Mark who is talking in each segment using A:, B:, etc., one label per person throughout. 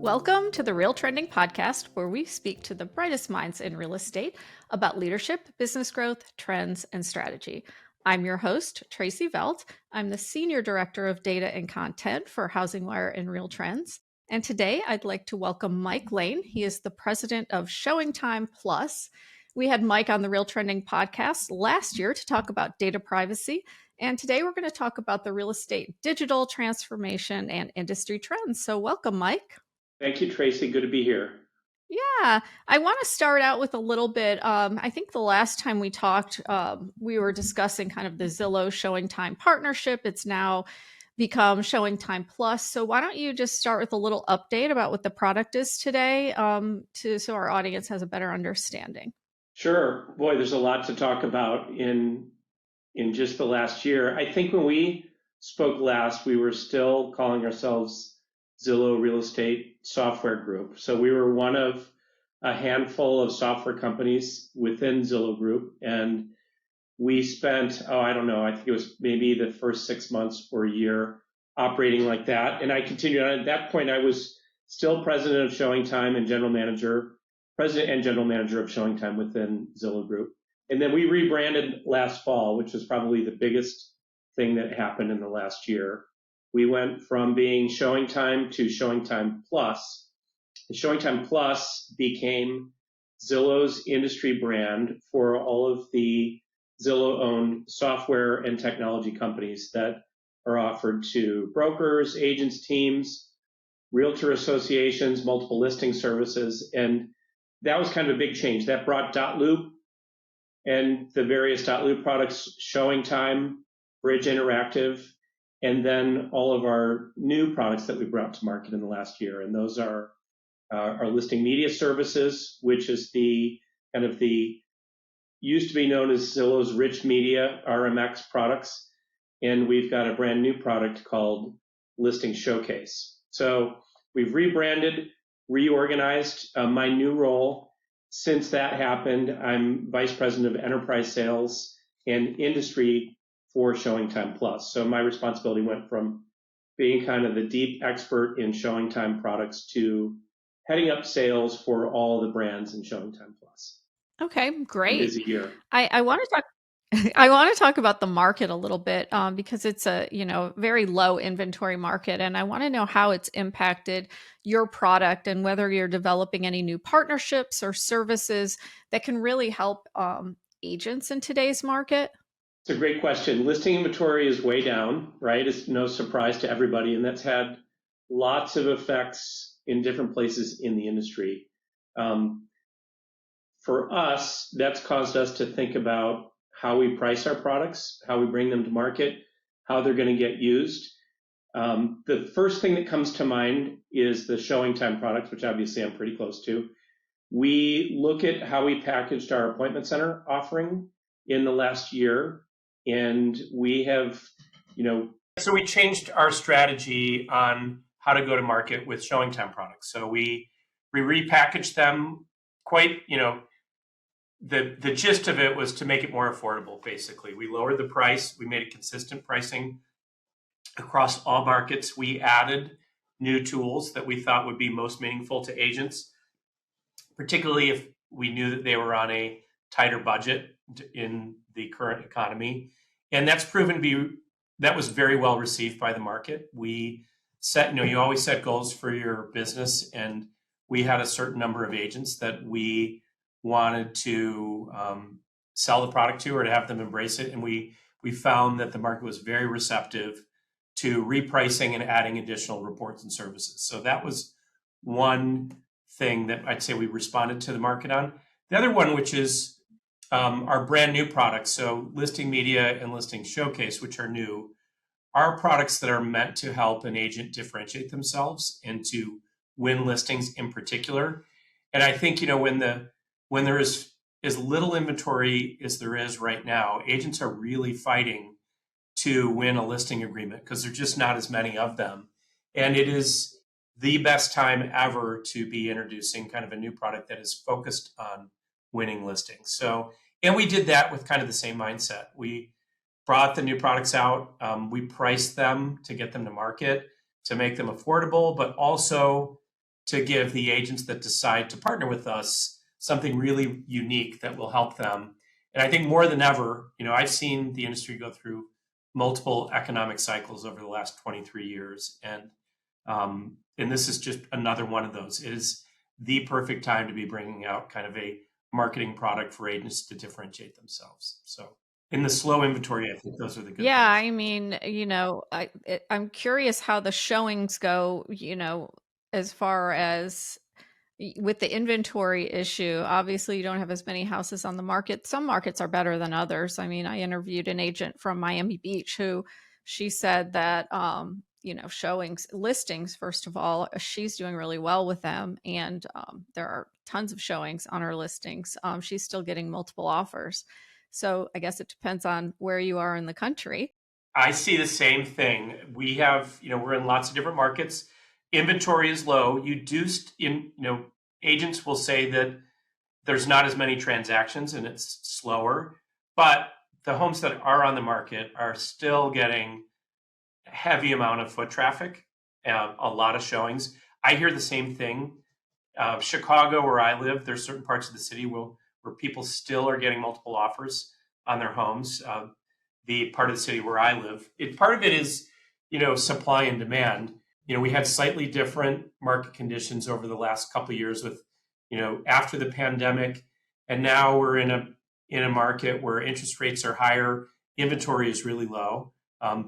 A: Welcome to the RealTrending podcast, where we speak to the brightest minds in real estate about leadership, business growth, trends, and strategy. I'm your host, Tracey Velt. I'm the Senior Director of Data and Content for HousingWire and RealTrends. And today I'd like to welcome Mike Lane. He is the president of ShowingTime Plus. We had Mike on the RealTrending podcast last year to talk about data privacy. And today we're going to talk about the real estate digital transformation and industry trends. So welcome, Mike.
B: Thank you, Tracey. Good to be here.
A: Yeah, I want to start out with a little bit. I think the last time we talked, we were discussing kind of the Zillow ShowingTime partnership. It's now become ShowingTime Plus. So why don't you just start with a little update about what the product is today, so our audience has a better understanding.
B: Sure. Boy, there's a lot to talk about in just the last year. I think when we spoke last, we were still calling ourselves Zillow Real Estate Software Group. So we were one of a handful of software companies within Zillow Group. And we spent, I think it was maybe the first 6 months or a year operating like that. And I continued on. At that point, I was still president of ShowingTime and president and general manager of ShowingTime within Zillow Group. And then we rebranded last fall, which was probably the biggest thing that happened in the last year. We went from being ShowingTime to ShowingTime Plus. And ShowingTime Plus became Zillow's industry brand for all of the Zillow-owned software and technology companies that are offered to brokers, agents, teams, realtor associations, multiple listing services. And that was kind of a big change. That brought .loop and the various .loop products, ShowingTime, Bridge Interactive, and then all of our new products that we brought to market in the last year. And those are our listing media services, which is the used to be known as Zillow's Rich Media RMX products. And we've got a brand new product called Listing Showcase. So we've rebranded, reorganized. My new role since that happened, I'm Vice President of Enterprise Sales and Industry for ShowingTime Plus. So my responsibility went from being kind of the deep expert in ShowingTime products to heading up sales for all the brands in ShowingTime Plus.
A: Okay, great.
B: Busy year.
A: I want to talk. I want to talk about the market a little bit because it's a very low inventory market, and I want to know how it's impacted your product and whether you're developing any new partnerships or services that can really help agents in today's market.
B: It's a great question. Listing inventory is way down, right? It's no surprise to everybody, and that's had lots of effects in different places in the industry. For us, that's caused us to think about how we price our products, how we bring them to market, how they're going to get used. The first thing that comes to mind is the ShowingTime products, which obviously I'm pretty close to. We look at how we packaged our appointment center offering in the last year, and we have, So we changed our strategy on how to go to market with ShowingTime products. So we repackaged them quite, The gist of it was to make it more affordable, basically. We lowered the price. We made it consistent pricing across all markets. We added new tools that we thought would be most meaningful to agents, particularly if we knew that they were on a tighter budget in the current economy. And that's proven to be, that was very well received by the market. We set, you always set goals for your business, and we had a certain number of agents that we wanted to sell the product to or to have them embrace it. And we found that the market was very receptive to repricing and adding additional reports and services. So that was one thing that I'd say we responded to the market on. The other one, which is our brand new products, so Listing Media and Listing Showcase, which are new, are products that are meant to help an agent differentiate themselves and to win listings in particular. And I think, when there is as little inventory as there is right now, agents are really fighting to win a listing agreement because there's just not as many of them. And it is the best time ever to be introducing kind of a new product that is focused on winning listings. So, and we did that with kind of the same mindset. We brought the new products out. We priced them to get them to market, to make them affordable, but also
C: to give the agents that decide to partner with us something really unique that will help them. And I think more than ever, I've seen the industry go through multiple economic cycles over the last 23 years. And this is just another one of those. It is the perfect time to be bringing out kind of a marketing product for agents to differentiate themselves. So in the slow inventory, I think those are the good
A: Yeah,
C: things.
A: I mean, I'm curious how the showings go, as far as with the inventory issue. Obviously, you don't have as many houses on the market. Some markets are better than others. I mean, I interviewed an agent from Miami Beach who she said that, showings, listings, first of all, she's doing really well with them. And there are tons of showings on her listings. She's still getting multiple offers. So I guess it depends on where you are in the country.
C: I see the same thing. We have, we're in lots of different markets. Inventory is low. Agents will say that there's not as many transactions and it's slower, but the homes that are on the market are still getting a heavy amount of foot traffic, a lot of showings. I hear the same thing. Chicago, where I live, there's certain parts of the city where people still are getting multiple offers on their homes. The part of the city where I live, part of it is, supply and demand. We had slightly different market conditions over the last couple of years with, after the pandemic, and now we're in a market where interest rates are higher, inventory is really low.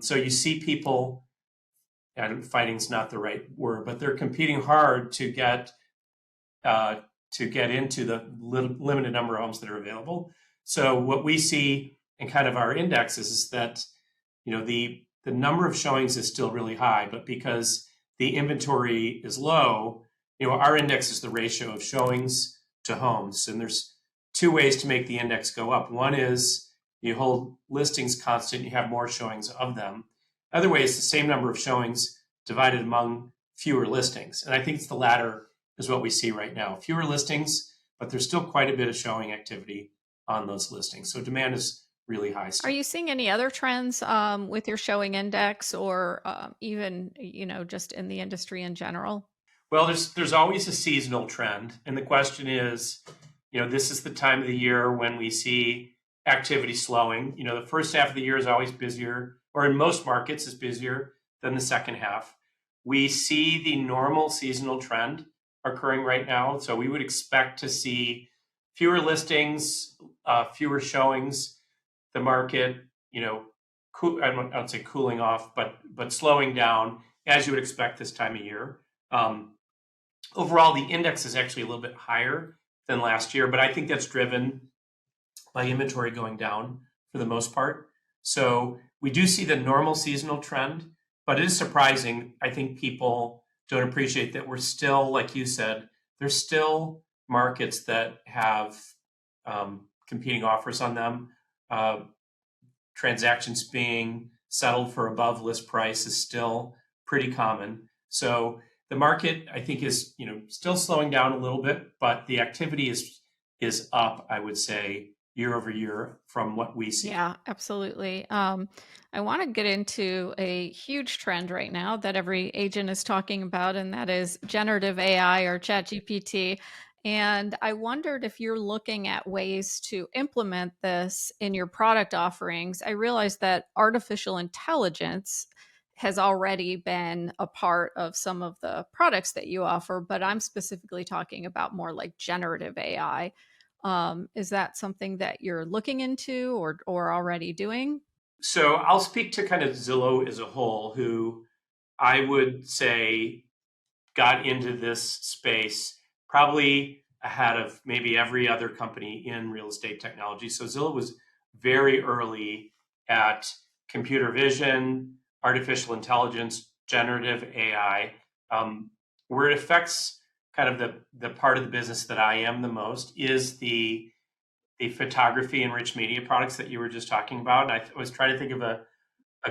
C: So you see people, fighting's not the right word, but they're competing hard to get into the limited number of homes that are available. So what we see in kind of our indexes is that, the number of showings is still really high, but because the inventory is low, our index is the ratio of showings to homes. And there's two ways to make the index go up. One is you hold listings constant, you have more showings of them. Other way is the same number of showings divided among fewer listings. And I think it's the latter is what we see right now. Fewer listings, but there's still quite a bit of showing activity on those listings. So demand is really high still.
A: Are you seeing any other trends with your showing index, or even, just in the industry in general?
C: Well, there's always a seasonal trend. And the question is, this is the time of the year when we see activity slowing. The first half of the year is always busier, or in most markets is busier than the second half. We see the normal seasonal trend occurring right now. So we would expect to see fewer listings, fewer showings, the market, I don't say cooling off, but slowing down as you would expect this time of year. Overall, the index is actually a little bit higher than last year, but I think that's driven by inventory going down for the most part. So we do see the normal seasonal trend, but it is surprising. I think people don't appreciate that we're still, like you said, there's still markets that have competing offers on them. Transactions being settled for above list price is still pretty common. So the market, I think, is still slowing down a little bit, but the activity is up, I would say, year over year from what we see.
A: Yeah, absolutely. I want to get into a huge trend right now that every agent is talking about, and that is generative AI or ChatGPT. And I wondered if you're looking at ways to implement this in your product offerings. I realize that artificial intelligence has already been a part of some of the products that you offer, but I'm specifically talking about more like generative AI. Is that something that you're looking into or already doing?
C: So I'll speak to kind of Zillow as a whole, who I would say got into this space probably ahead of maybe every other company in real estate technology. So Zillow was very early at computer vision, artificial intelligence, generative AI. Where it affects kind of the part of the business that I am the most is the photography and rich media products that you were just talking about. And I was trying to think of a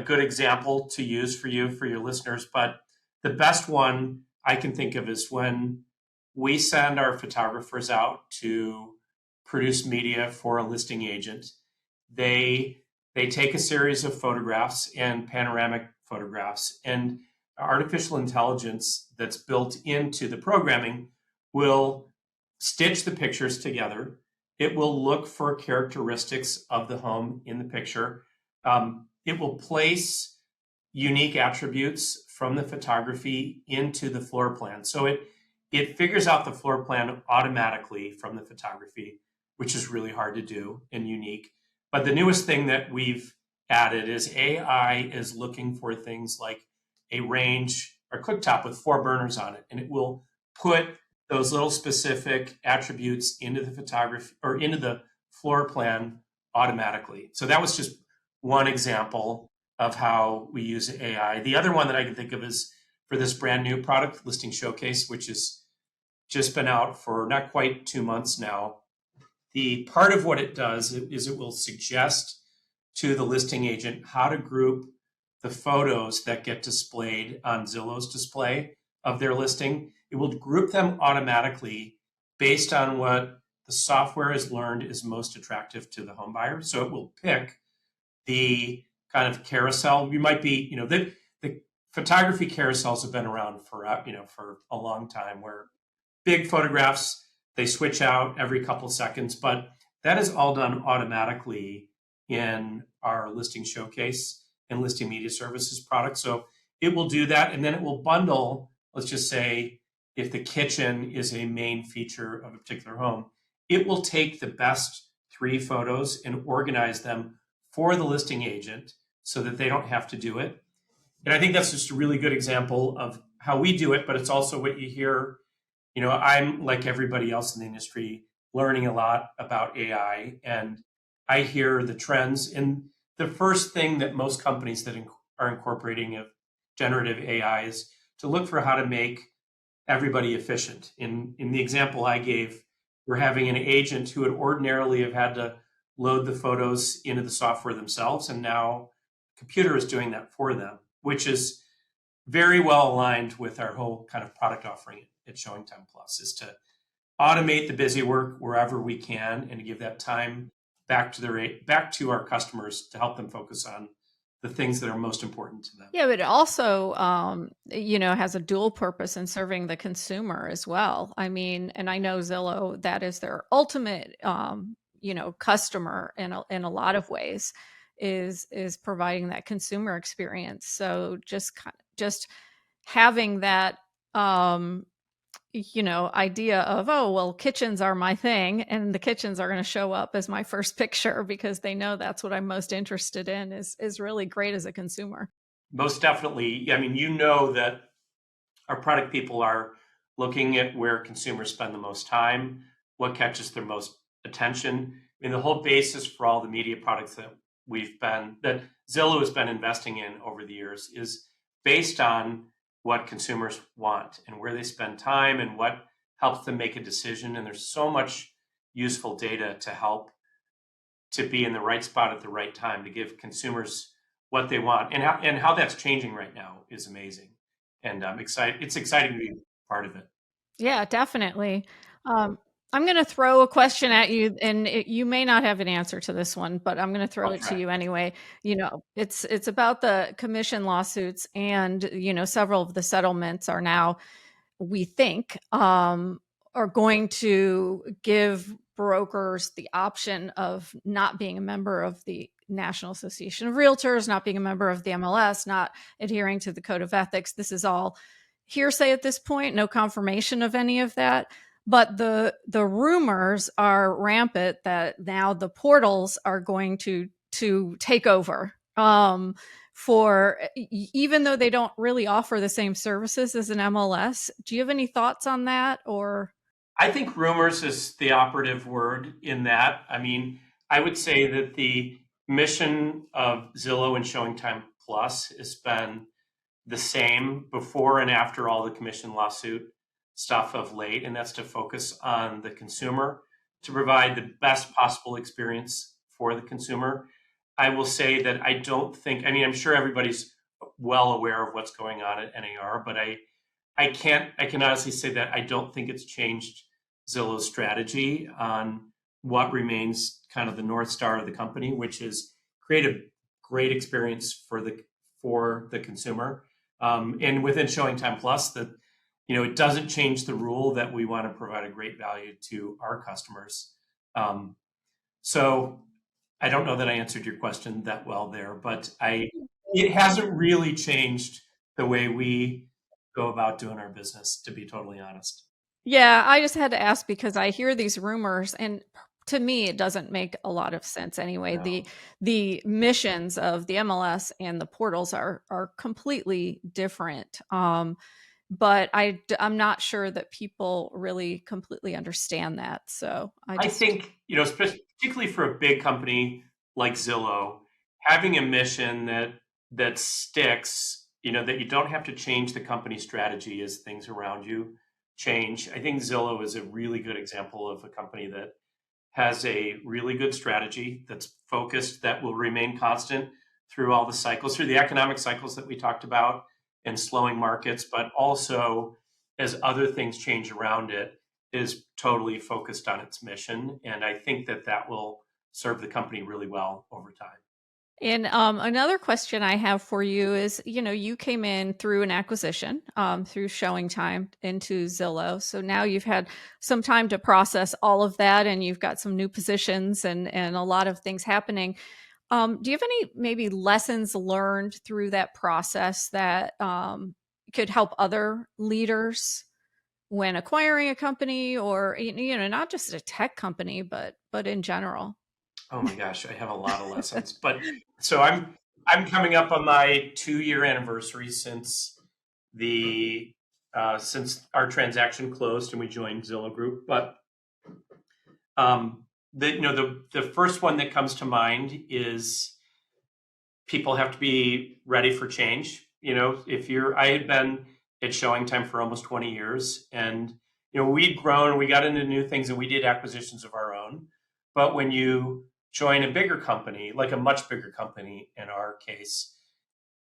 C: good example to use for you, for your listeners. But the best one I can think of is when we send our photographers out to produce media for a listing agent. They take a series of photographs and panoramic photographs, and artificial intelligence that's built into the programming will stitch the pictures together. It will look for characteristics of the home in the picture. It will place unique attributes from the photography into the floor plan. So it figures out the floor plan automatically from the photography, which is really hard to do and unique. But the newest thing that we've added is AI is looking for things like a range or cooktop with 4 burners on it, and it will put those little specific attributes into the photography or into the floor plan automatically. So that was just one example of how we use AI. The other one that I can think of is for this brand new product, Listing Showcase, which has just been out for not quite 2 months now. The part of what it does is it will suggest to the listing agent how to group the photos that get displayed on Zillow's display of their listing. It will group them automatically based on what the software has learned is most attractive to the home buyer. So it will pick the kind of carousel. You might be, the photography carousels have been around for a long time, where big photographs, they switch out every couple seconds, but that is all done automatically in our Listing Showcase and Listing Media Services product. So it will do that, and then it will bundle, let's just say, if the kitchen is a main feature of a particular home, it will take the best 3 photos and organize them for the listing agent so that they don't have to do it. And I think that's just a really good example of how we do it, but it's also what you hear. I'm like everybody else in the industry, learning a lot about AI, and I hear the trends. And the first thing that most companies that are incorporating of generative AI is to look for how to make everybody efficient. In the example I gave, we're having an agent who would ordinarily have had to load the photos into the software themselves, and now the computer is doing that for them, which is very well aligned with our whole kind of product offering at ShowingTime Plus, is to automate the busy work wherever we can and to give that time back to our customers to help them focus on the things that are most important to them.
A: Yeah, but it also, has a dual purpose in serving the consumer as well. I mean, and I know Zillow, that is their ultimate, customer in a lot of ways, is providing that consumer experience. So just having that, idea of, oh, well, kitchens are my thing, and the kitchens are going to show up as my first picture because they know that's what I'm most interested in, is really great as a consumer.
C: Most definitely. I mean, that our product people are looking at where consumers spend the most time, what catches their most attention. I mean, the whole basis for all the media products that Zillow has been investing in over the years is based on what consumers want and where they spend time and what helps them make a decision. And there's so much useful data to help to be in the right spot at the right time to give consumers what they want. And how that's changing right now is amazing. And I'm excited. It's exciting to be part of it.
A: Yeah, definitely. I'm going to throw a question at you, and you may not have an answer to this one, but I'm going to throw it to you anyway. It's about the commission lawsuits, and several of the settlements are now, we think, are going to give brokers the option of not being a member of the National Association of Realtors, not being a member of the MLS, not adhering to the Code of Ethics. This is all hearsay at this point, no confirmation of any of that. But the rumors are rampant that now the portals are going to take over, for even though they don't really offer the same services as an MLS. Do you have any thoughts on that? Or
C: I think rumors is the operative word in that. I mean, I would say that the mission of Zillow and ShowingTime Plus has been the same before and after all the commission lawsuit stuff of late, and that's to focus on the consumer, to provide the best possible experience for the consumer. I will say that I'm sure everybody's well aware of what's going on at NAR, but I can honestly say that I don't think it's changed Zillow's strategy on what remains kind of the North Star of the company, which is create a great experience for the consumer. And within ShowingTime Plus, that it doesn't change the rule that we want to provide a great value to our customers. So I don't know that I answered your question that well there, but it hasn't really changed the way we go about doing our business, to be totally honest.
A: Yeah, I just had to ask because I hear these rumors, and to me, it doesn't make a lot of sense anyway.
C: No.
A: The missions of the MLS and the portals are completely different. But I'm not sure that people really completely understand that. So
C: I think, particularly for a big company like Zillow, having a mission that sticks, that you don't have to change the company strategy as things around you change. I think Zillow is a really good example of a company that has a really good strategy that's focused, that will remain constant through all the cycles, through the economic cycles that we talked about and slowing markets, but also as other things change around it, is totally focused on its mission. And I think that will serve the company really well over time.
A: And another question I have for you is, you came in through an acquisition, through ShowingTime into Zillow. So now you've had some time to process all of that, and you've got some new positions and a lot of things happening. Do you have any maybe lessons learned through that process that could help other leaders when acquiring a company, or not just a tech company, but in general?
C: Oh my gosh, I have a lot of lessons. But so I'm coming up on my 2-year anniversary since since our transaction closed and we joined Zillow Group. But the first one that comes to mind is people have to be ready for change. I had been at ShowingTime for almost 20 years, and we'd grown, we got into new things, and we did acquisitions of our own. But when you join a bigger company, like a much bigger company in our case,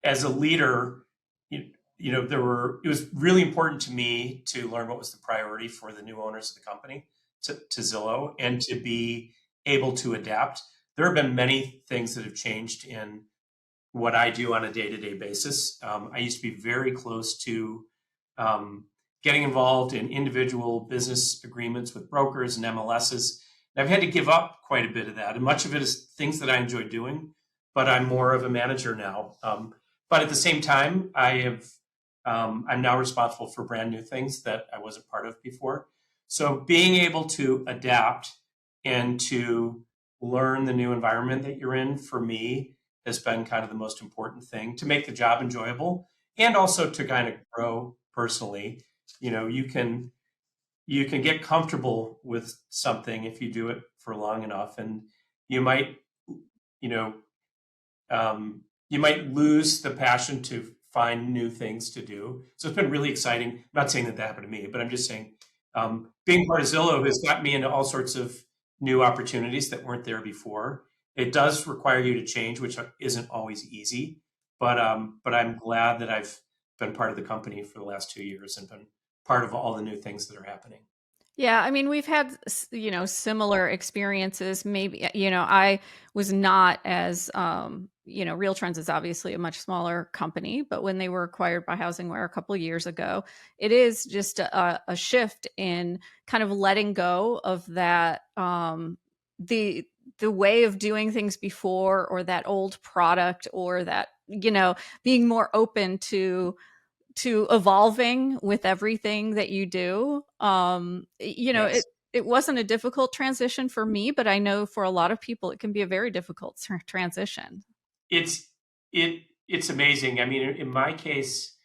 C: as a leader, it was really important to me to learn what was the priority for the new owners of the company, to Zillow, and to be able to adapt. There have been many things that have changed in what I do on a day-to-day basis. I used to be very close to getting involved in individual business agreements with brokers and MLSs. I've had to give up quite a bit of that, and much of it is things that I enjoy doing, but I'm more of a manager now. But at the same time, I'm now responsible for brand new things that I wasn't part of before. So being able to adapt and to learn the new environment that you're in, for me, has been kind of the most important thing to make the job enjoyable, and also to kind of grow personally. You can get comfortable with something if you do it for long enough, and you might lose the passion to find new things to do. So it's been really exciting. I'm not saying that happened to me, but I'm just saying being part of Zillow has got me into all sorts of new opportunities that weren't there before. It does require you to change, which isn't always easy, but I'm glad that I've been part of the company for the last 2 years and been part of all the new things that are happening.
A: Yeah, I mean, we've had, similar experiences. Maybe, I was not as, RealTrends is obviously a much smaller company, but when they were acquired by HousingWire a couple of years ago, it is just a shift in kind of letting go of that, the way of doing things before, or that old product, or that, being more open to evolving with everything that you do.
C: Yes.
A: It wasn't a difficult transition for me, but I know for a lot of people it can be a very difficult transition.
C: It's amazing. I mean, in my case,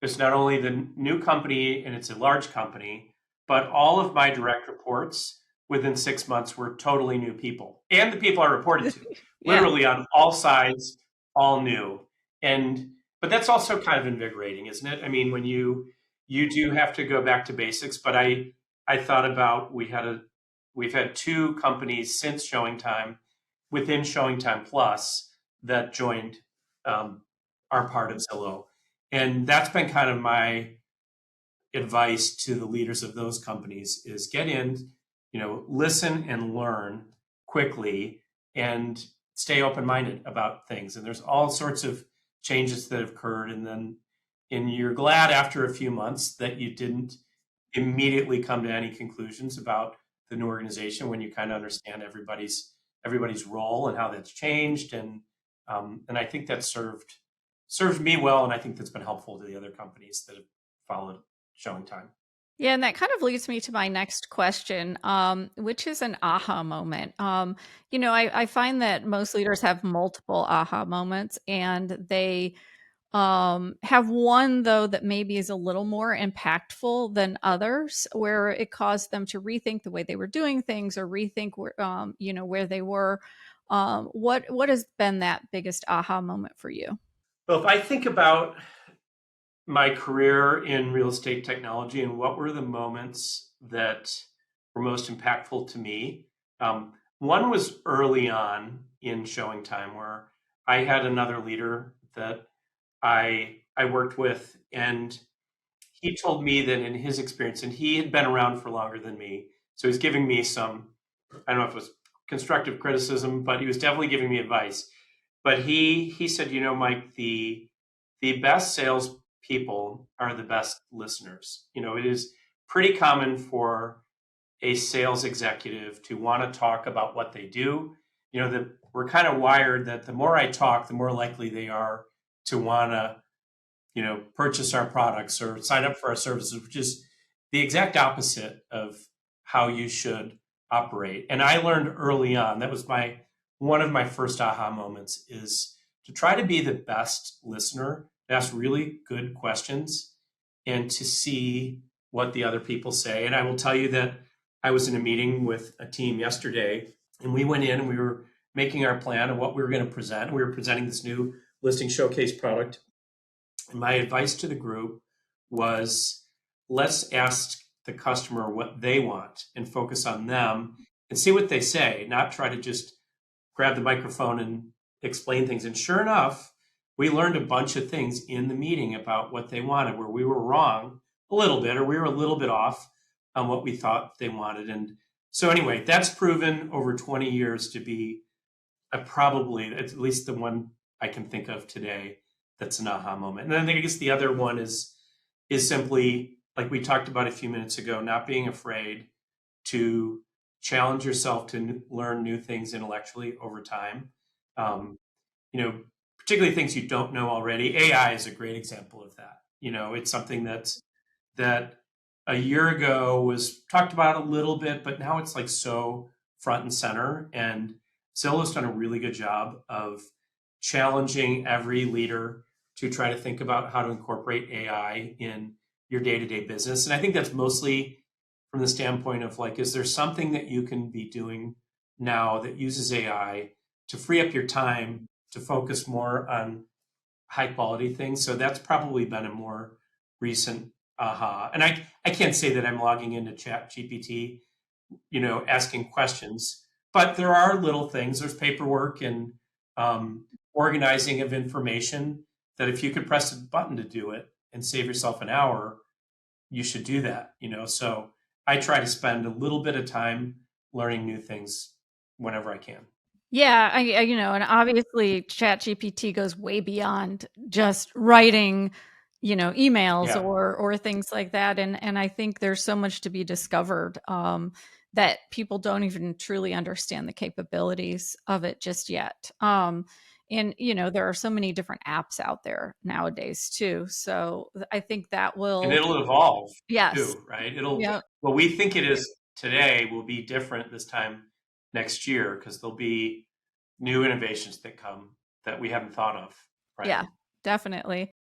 C: it's not only the new company, and it's a large company, but all of my direct reports within 6 months were totally new people, and the people I reported to,
A: Yeah.
C: literally on all sides, all new. But that's also kind of invigorating, isn't it? I mean, when you do have to go back to basics. But I thought about, we've had 2 companies since ShowingTime, within ShowingTime Plus, that joined our part of Zillow, and that's been kind of my advice to the leaders of those companies: is get in, listen and learn quickly, and stay open-minded about things. And there's all sorts of changes that have occurred. And then and you're glad after a few months that you didn't immediately come to any conclusions about the new organization when you kind of understand everybody's role and how that's changed, and I think that served me well, and I think that's been helpful to the other companies that have followed ShowingTime.
A: Yeah, and that kind of leads me to my next question, which is an aha moment. I find that most leaders have multiple aha moments, and they have one though that maybe is a little more impactful than others, where it caused them to rethink the way they were doing things or rethink where they were. What has been that biggest aha moment for you?
C: Well, if I think about my career in real estate technology and what were the moments that were most impactful to me, one was early on in Showing Time, where I had another leader that I worked with, and he told me that in his experience, and he had been around for longer than me, so he's giving me some, I don't know if it was constructive criticism, but he was definitely giving me advice. But he said, Mike, the best sales people are the best listeners. It is pretty common for a sales executive to want to talk about what they do. That we're kind of wired that the more I talk, the more likely they are to want to, purchase our products or sign up for our services, which is the exact opposite of how you should operate. And I learned early on, that was one of my first aha moments, is to try to be the best listener, to ask really good questions, and to see what the other people say. And I will tell you that I was in a meeting with a team yesterday, and we went in and we were making our plan of what we were going to present. We were presenting this new listing showcase product. And my advice to the group was, let's ask the customer what they want and focus on them and see what they say, not try to just grab the microphone and explain things. And sure enough, we learned a bunch of things in the meeting about what they wanted, where we were wrong a little bit, or we were a little bit off on what we thought they wanted. And so anyway, that's proven over 20 years to be probably, at least the one I can think of today, that's an aha moment. And then I guess the other one is simply, like we talked about a few minutes ago, not being afraid to challenge yourself to learn new things intellectually over time. Particularly things you don't know already. AI is a great example of that. It's something that a year ago was talked about a little bit, but now it's like so front and center. And Zillow's done a really good job of challenging every leader to try to think about how to incorporate AI in your day-to-day business. And I think that's mostly from the standpoint of, like, is there something that you can be doing now that uses AI to free up your time to focus more on high quality things? So that's probably been a more recent aha. And I can't say that I'm logging into Chat GPT, asking questions, but there are little things. There's paperwork and organizing of information that if you could press a button to do it and save yourself an hour, you should do that. So I try to spend a little bit of time learning new things whenever I can.
A: Yeah, and obviously ChatGPT goes way beyond just writing, emails
C: Yeah.
A: or things like that. And I think there's so much to be discovered that people don't even truly understand the capabilities of it just yet. And there are so many different apps out there nowadays too. So I think that
C: And
A: will,
C: it'll evolve
A: yes,
C: too, right?
A: yeah,
C: What we think it is today will be different this time next year, because there'll be new innovations that come that we haven't thought of, right?
A: yeah, definitely.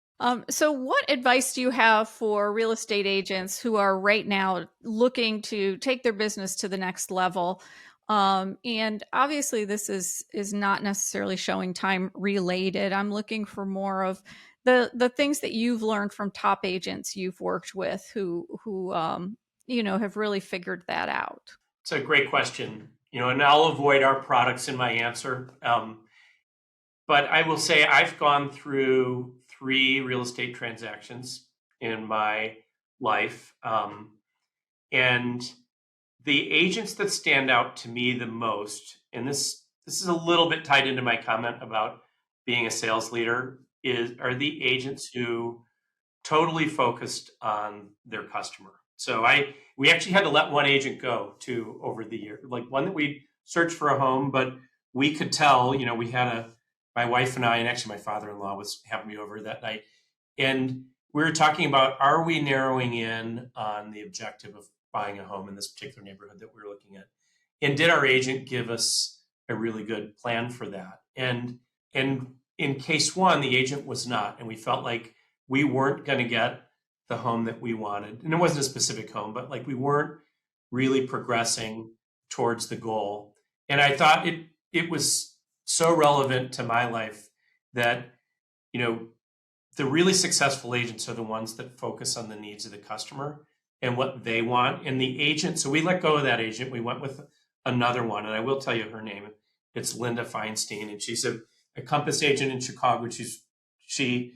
A: So what advice do you have for real estate agents who are right now looking to take their business to the next level? And obviously this is not necessarily showing time related. I'm looking for more of the things that you've learned from top agents you've worked with who have really figured that out.
C: It's a great question, and I'll avoid our products in my answer. But I will say I've gone through 3 real estate transactions in my life. And the agents that stand out to me the most, and this is a little bit tied into my comment about being a sales leader, are the agents who totally focused on their customer. So we actually had to let one agent go too over the year, like one that we searched for a home, but we could tell, we had my wife and I, and actually my father-in-law was having me over that night. And we were talking about, are we narrowing in on the objective of buying a home in this particular neighborhood that we were looking at? And did our agent give us a really good plan for that? And in case one, the agent was not, and we felt like we weren't going to get the home that we wanted. And it wasn't a specific home, but like we weren't really progressing towards the goal. And I thought it was so relevant to my life that, the really successful agents are the ones that focus on the needs of the customer and what they want. And the agent, so we let go of that agent. We went with another one, and I will tell you her name. It's Linda Feinstein, and she's a Compass agent in Chicago. She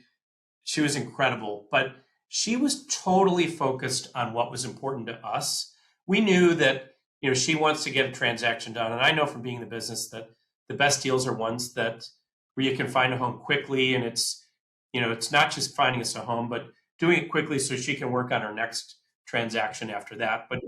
C: was incredible, but she was totally focused on what was important to us. We knew that, she wants to get a transaction done. And I know from being in the business that the best deals are ones where you can find a home quickly. And it's not just finding us a home, but doing it quickly so she can work on her next transaction after that. But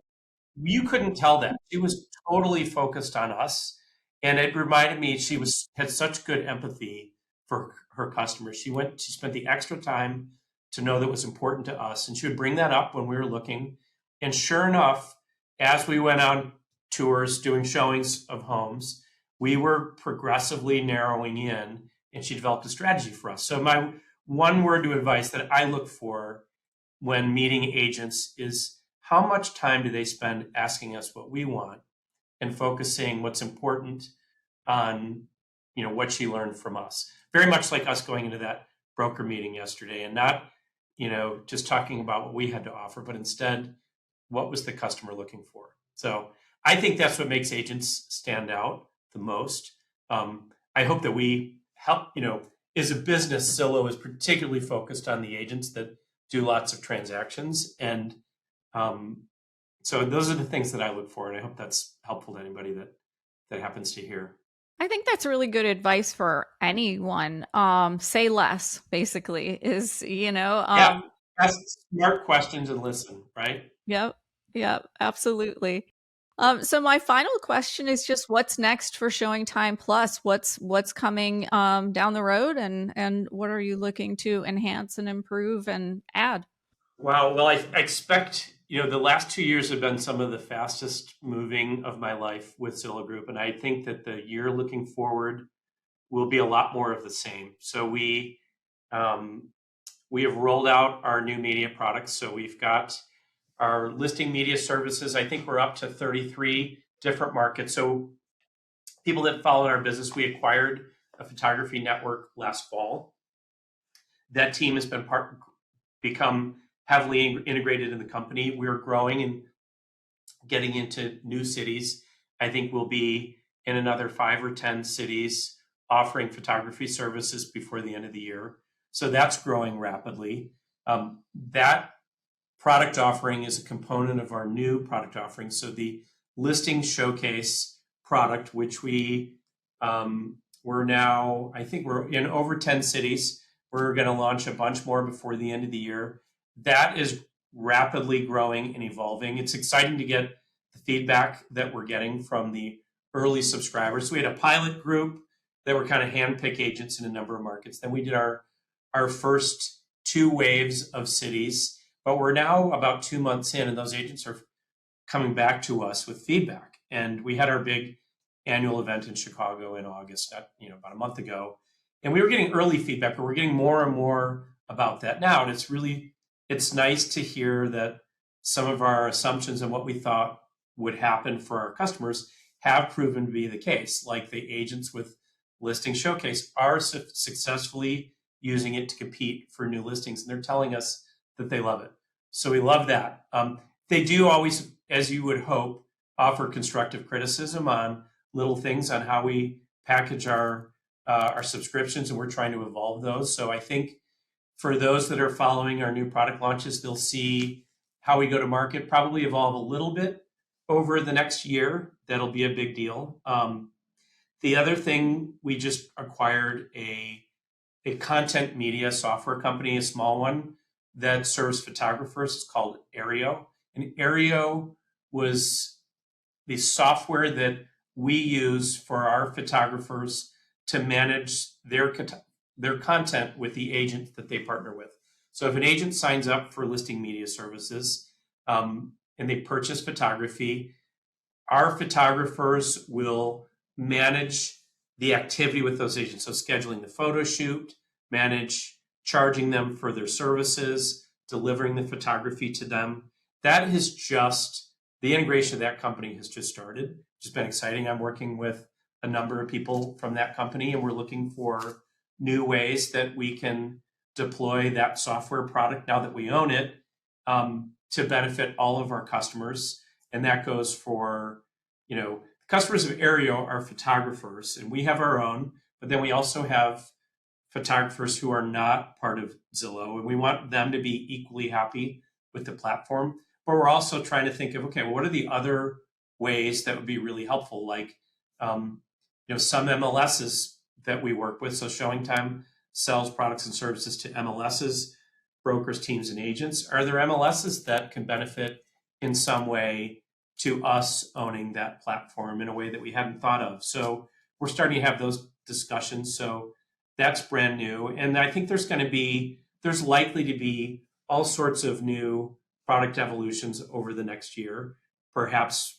C: you couldn't tell that. She was totally focused on us. And it reminded me, she had such good empathy for her customers. She spent the extra time to know that was important to us. And she would bring that up when we were looking. And sure enough, as we went on tours, doing showings of homes, we were progressively narrowing in, and she developed a strategy for us. So my one word of advice that I look for when meeting agents is, how much time do they spend asking us what we want and focusing what's important on, what she learned from us. Very much like us going into that broker meeting yesterday, and not, just talking about what we had to offer, but instead, what was the customer looking for? So I think that's what makes agents stand out the most. I hope that we help, as a business, Zillow is particularly focused on the agents that do lots of transactions. And so those are the things that I look for. And I hope that's helpful to anybody that happens to hear.
A: I think that's really good advice for anyone. Say less, basically, is,
C: Yeah, ask smart questions and listen, right?
A: Yep. Yep. Absolutely. So my final question is just, what's next for ShowingTime Plus? What's coming down the road, and what are you looking to enhance and improve and add?
C: Wow. Well, I expect, the last 2 years have been some of the fastest moving of my life with Zillow Group. And I think that the year looking forward will be a lot more of the same. So we have rolled out our new media products. So we've got our listing media services. I think we're up to 33 different markets. So people that followed our business, we acquired a photography network last fall. That team has become heavily integrated in the company. We're growing and getting into new cities. I think we'll be in another 5 or 10 cities offering photography services before the end of the year. So that's growing rapidly. That product offering is a component of our new product offering. So the listing showcase product, which we're now, I think we're in over 10 cities. We're going to launch a bunch more before the end of the year. That is rapidly growing and evolving. It's exciting to get the feedback that we're getting from the early subscribers. So we had a pilot group that were kind of handpicked agents in a number of markets. Then we did our first 2 waves of cities, but we're now about 2 months in, and those agents are coming back to us with feedback. And we had our big annual event in Chicago in August, about a month ago. And we were getting early feedback, but we're getting more and more about that now. And it's nice to hear that some of our assumptions and what we thought would happen for our customers have proven to be the case. Like the agents with Listing Showcase are successfully using it to compete for new listings, and they're telling us that they love it. So we love that. They do always, as you would hope, offer constructive criticism on little things on how we package our subscriptions, and we're trying to evolve those. So I think for those that are following our new product launches, they'll see how we go to market probably evolve a little bit over the next year. That'll be a big deal. The other thing, we just acquired a content media software company, a small one, that serves photographers. It's called Aereo. And Aereo was the software that we use for our photographers to manage their content with the agent that they partner with. So if an agent signs up for listing media services and they purchase photography, our photographers will manage the activity with those agents. So scheduling the photo shoot, manage charging them for their services, delivering the photography to them. That is just, the integration of that company has just started. It's just been exciting. I'm working with a number of people from that company, and we're looking for new ways that we can deploy that software product now that we own it to benefit all of our customers. And that goes for, customers of Aereo are photographers, and we have our own, but then we also have photographers who are not part of Zillow, and we want them to be equally happy with the platform. But we're also trying to think of, okay, well, what are the other ways that would be really helpful? Like, some MLSs that we work with. So ShowingTime sells products and services to MLSs, brokers, teams, and agents. Are there MLSs that can benefit in some way to us owning that platform in a way that we hadn't thought of? So we're starting to have those discussions. So that's brand new. And I think there's likely to be all sorts of new product evolutions over the next year, perhaps,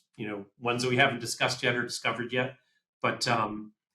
C: ones that we haven't discussed yet or discovered yet. But I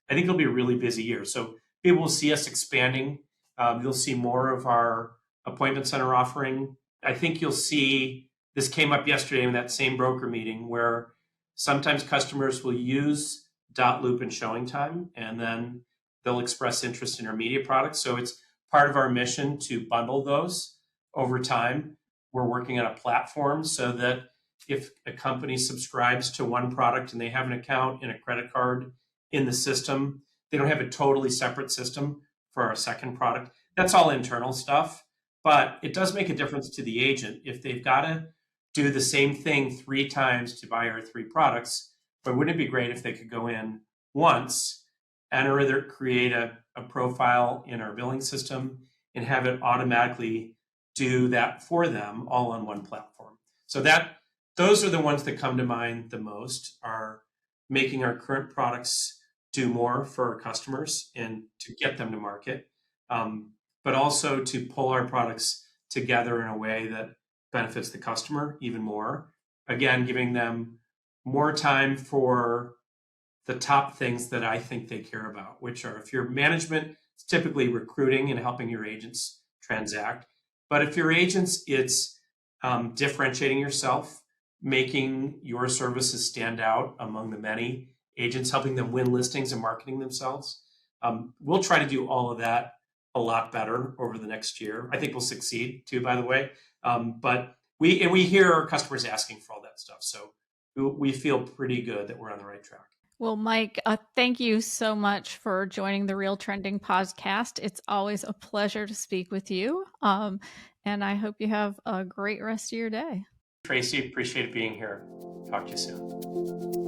C: think it'll be a really busy year. So people will see us expanding. You'll see more of our appointment center offering. I think you'll see, this came up yesterday in that same broker meeting, where sometimes customers will use Dotloop and ShowingTime, and then they'll express interest in our media products. So it's part of our mission to bundle those over time. We're working on a platform so that if a company subscribes to one product and they have an account and a credit card in the system, they don't have a totally separate system for our second product. That's all internal stuff, but it does make a difference to the agent if they've got to do the same thing 3 times to buy our 3 products. But wouldn't it be great if they could go in once, create a profile in our billing system, and have it automatically do that for them all on one platform? So those are the ones that come to mind the most, are making our current products do more for our customers and to get them to market, but also to pull our products together in a way that benefits the customer even more. Again, giving them more time for the top things that I think they care about, which are, if you're management, it's typically recruiting and helping your agents transact. But if you're agents, it's differentiating yourself, making your services stand out among the many agents, helping them win listings and marketing themselves. We'll try to do all of that a lot better over the next year. I think we'll succeed too, by the way. But we hear our customers asking for all that stuff. So we feel pretty good that we're on the right track.
A: Well, Mike, thank you so much for joining the RealTrending podcast. It's always a pleasure to speak with you. And I hope you have a great rest of your day.
C: Tracey, appreciate being here. Talk to you soon.